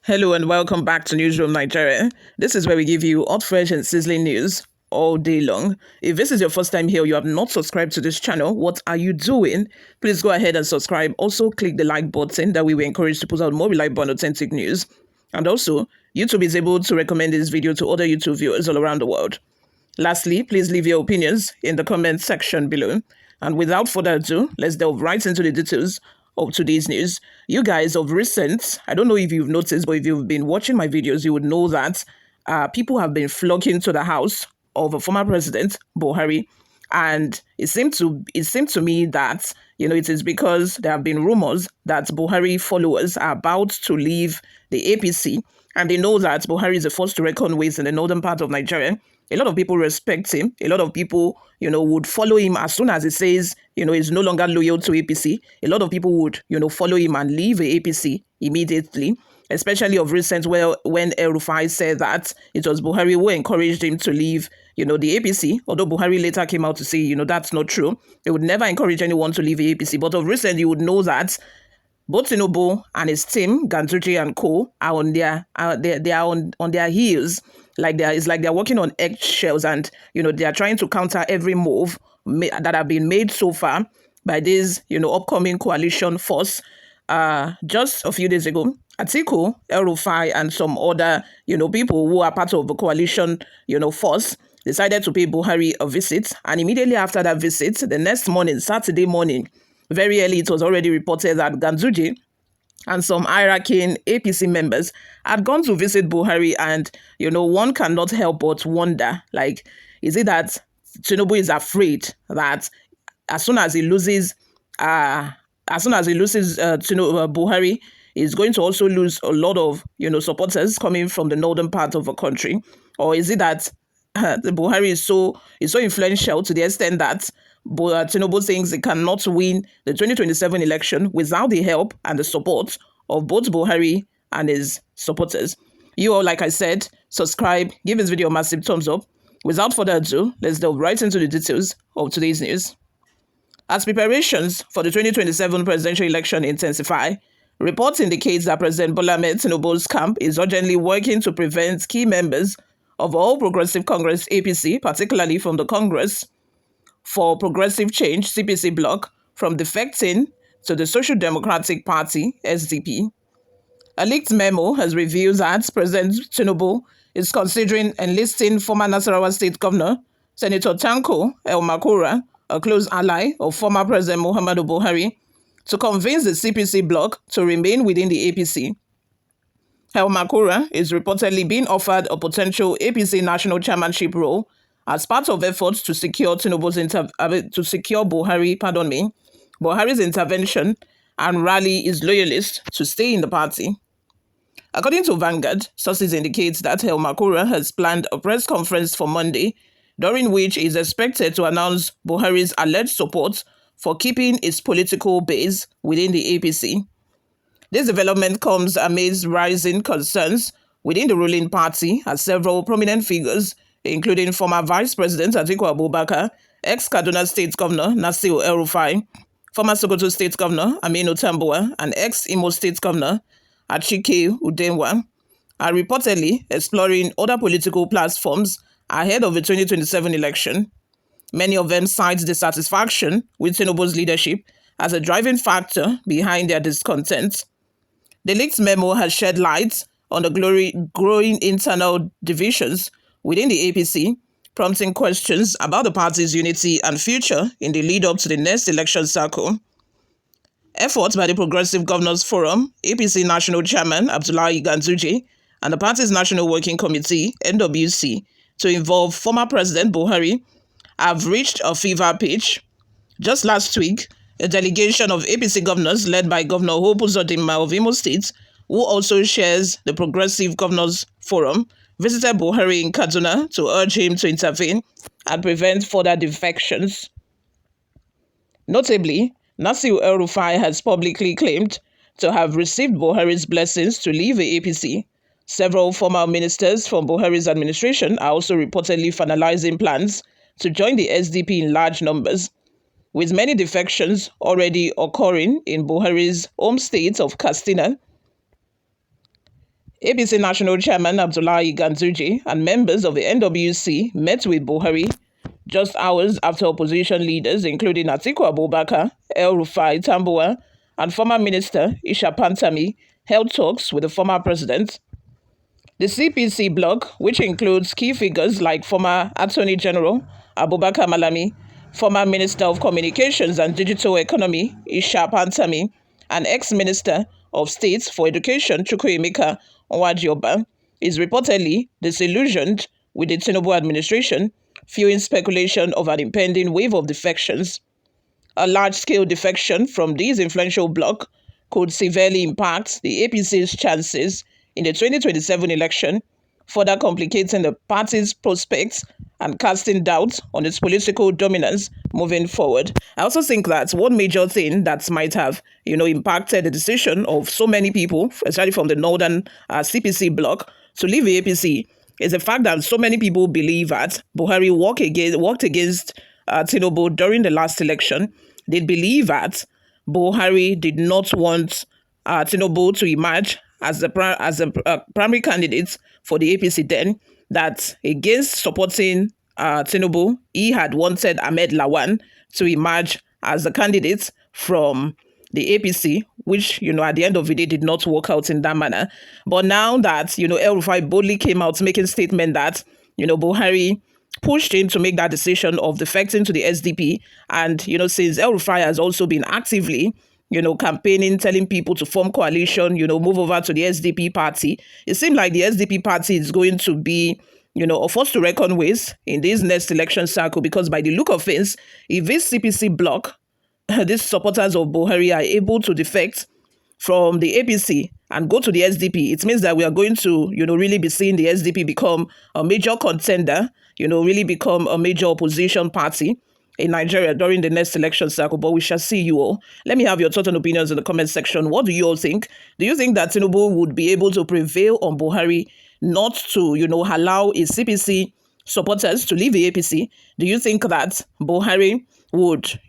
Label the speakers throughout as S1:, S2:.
S1: Hello and welcome back to Newsroom Nigeria. This is where we give you hot, fresh and sizzling news all day long. If this is your first time here, you have not subscribed to this channel, what are you doing? Please go ahead and subscribe. Also click the like button, that we will encourage to put out more reliable and authentic news. And also, YouTube is able to recommend this video to other YouTube viewers all around the world. Lastly, please leave your opinions in the comment section below. And without further ado, let's delve right into the details of today's news. You guys, of recent, I don't know if you've noticed, but if you've been watching my videos, you would know that people have been flocking to the house of a former president, Buhari. And it seemed to me that, it is because there have been rumors that Buhari followers are about to leave the APC. And they know that Buhari is a force to reckon with in the northern part of Nigeria. A lot of people respect him. A lot of people, would follow him as soon as he says, he's no longer loyal to APC. A lot of people would, follow him and leave the APC immediately, especially of recent when El-Rufai said that it was Buhari who encouraged him to leave, the APC, although Buhari later came out to say, that's not true. They would never encourage anyone to leave the APC. But of recent, you would know that both Tinubu and his team, Ganduje and co, are on their heels. It's like they're working on eggshells, and they are trying to counter every move that have been made so far by this upcoming coalition force. Just a few days ago, Atiku, El-Rufai, and some other people who are part of the coalition force decided to pay Buhari a visit, and immediately after that visit, the next morning, Saturday morning, very early, it was already reported that Ganduje and some high-ranking APC members had gone to visit Buhari, and one cannot help but wonder, is it that Tinubu is afraid that as soon as he loses Buhari, is going to also lose a lot of supporters coming from the northern part of the country? Or is it that the Buhari is so influential to the extent that Tinubu thinks he cannot win the 2027 election without the help and the support of both Buhari and his supporters? You all, like I said, subscribe, give this video a massive thumbs up. Without further ado, let's delve right into the details of today's news. As preparations for the 2027 presidential election intensify, reports indicate that President Bola Ahmed Tinubu's camp is urgently working to prevent key members of All Progressive Congress APC, particularly from the Congress for Progressive Change CPC bloc, from defecting to the Social Democratic Party SDP. A leaked memo has revealed that President Tinubu is considering enlisting former Nasarawa State Governor Senator Tanko El-Makura, a close ally of former President Muhammadu Buhari, to convince the CPC bloc to remain within the APC. El-Makura is reportedly being offered a potential APC national chairmanship role as part of efforts to secure Buhari's intervention and rally his loyalists to stay in the party. According to Vanguard, sources indicate that El-Makura has planned a press conference for Monday, during which he is expected to announce Buhari's alleged support for keeping his political base within the APC. This development comes amidst rising concerns within the ruling party, as several prominent figures, including former Vice President Atiku Abubakar, ex-Kaduna State Governor Nasir El-Rufai, former Sokoto State Governor Aminu Tambuwa, and ex-Imo State Governor Achike Udenwa, are reportedly exploring other political platforms ahead of the 2027 election. Many of them cite dissatisfaction with Tinubu's leadership as a driving factor behind their discontent. The leaked memo has shed light on the growing internal divisions within the APC, prompting questions about the party's unity and future in the lead-up to the next election cycle. Efforts by the Progressive Governors Forum, APC National Chairman Abdullahi Ganduje, and the party's National Working Committee, NWC, to involve former President Buhari have reached a fever pitch. Just last week, a delegation of APC governors led by Governor Hope Uzodinma of Imo State, who also shares the Progressive Governors Forum, visited Buhari in Kaduna to urge him to intervene and prevent further defections. Notably, Nasir El-Rufai has publicly claimed to have received Buhari's blessings to leave the APC. Several former ministers from Buhari's administration are also reportedly finalizing plans to join the SDP in large numbers, with many defections already occurring in Buhari's home state of Katsina. APC National Chairman Abdullahi Ganduje and members of the NWC met with Buhari just hours after opposition leaders, including Atiku Abubakar, El Rufai Tambuwa, and former Minister Isha Pantami, held talks with the former president. The CPC bloc, which includes key figures like former Attorney General Abubakar Malami, former Minister of Communications and Digital Economy Isha Pantami, and ex-Minister of State for Education Chukwuemeka Onwajioba, is reportedly disillusioned with the Tinubu administration, fueling speculation of an impending wave of defections. A large-scale defection from this influential bloc could severely impact the APC's chances in the 2027 election, further complicating the party's prospects and casting doubt on its political dominance moving forward. I also think that one major thing that might have, impacted the decision of so many people, especially from the northern CPC bloc, to leave the APC is the fact that so many people believe that Buhari worked against Tinubu during the last election. They believe that Buhari did not want Tinubu to emerge as the primary candidate for the APC then, that against supporting Tinubu, he had wanted Ahmed Lawan to emerge as the candidate from the APC, which, at the end of the day did not work out in that manner. But now that, El Rufai boldly came out making statement that, Buhari pushed him to make that decision of defecting to the SDP. And, since El Rufai has also been actively, campaigning, telling people to form coalition, move over to the SDP party, it seemed like the SDP party is going to be, a force to reckon with in this next election cycle, because by the look of things, if this CPC bloc, these supporters of Buhari, are able to defect from the APC and go to the SDP, it means that we are going to, really be seeing the SDP become a major contender, really become a major opposition party in Nigeria during the next election cycle. But we shall see, you all. Let me have your thoughts and opinions in the comment section. What do you all think? Do you think that Tinubu would be able to prevail on Buhari not to, allow his CPC supporters to leave the APC? Do you think that Buhari would,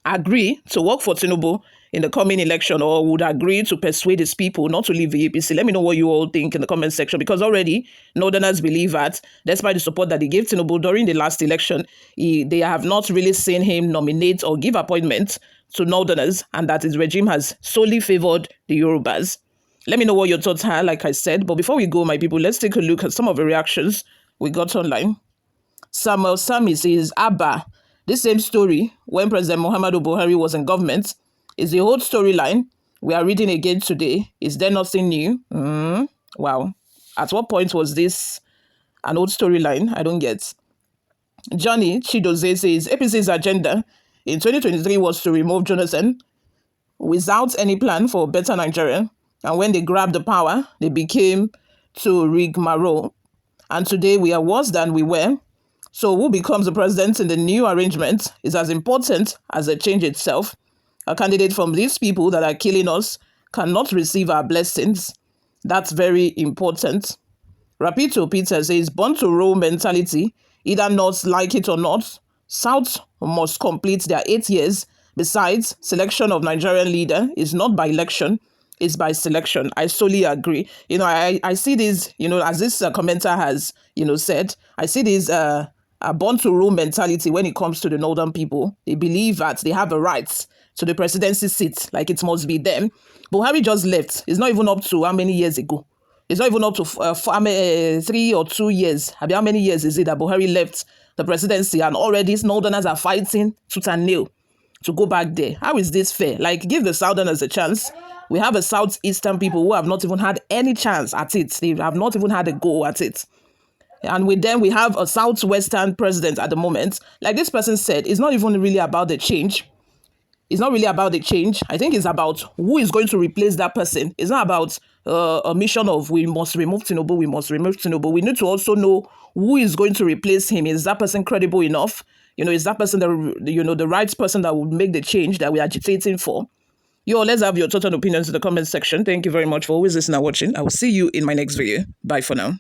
S1: agree to work for Tinubu in the coming election, or would agree to persuade his people not to leave the APC? Let me know what you all think in the comment section, because already Northerners believe that despite the support that they gave Tinubu during the last election, they have not really seen him nominate or give appointments to Northerners, and that his regime has solely favored the Yorubas. Let me know what your thoughts are, like I said. But before we go, my people, let's take a look at some of the reactions we got online. Samuel Sami says, Abba, this same story when President Muhammadu Buhari was in government is the old storyline we are reading again today. Is there nothing new? Wow. At what point was this an old storyline? I don't get. Johnny Chidoze says, APC's agenda in 2023 was to remove Jonathan without any plan for a better Nigeria. And when they grabbed the power, they became to rigmarole. And today we are worse than we were. So who becomes the president in the new arrangement is as important as the change itself. A candidate from these people that are killing us cannot receive our blessings. That's very important. Rapito Peter says, born to rule mentality, either North like it or not, South must complete their 8 years. Besides, selection of Nigerian leader is not by election, it's by selection. I solely agree. I see this, as this commenter has, said, I see this a born to rule mentality when it comes to the northern people. They believe that they have a right to the presidency seat, like it must be them. Buhari just left. It's not even up to how many years ago? It's not even up to 3 or 2 years. How many years is it that Buhari left the presidency, and already northerners are fighting tooth and nail to go back there? How is this fair? Like, give the southerners a chance. We have a southeastern people who have not even had any chance at it. They have not even had a go at it. And with them, we have a southwestern president at the moment. Like this person said, it's not even really about the change. It's not really about the change. I think it's about who is going to replace that person. It's not about a mission of we must remove Tinubu, we must remove Tinubu. We need to also know who is going to replace him. Is that person credible enough? Is that person the right person that would make the change that we're agitating for? Let's have your total opinions in the comment section. Thank you very much for always listening and watching. I will see you in my next video. Bye for now.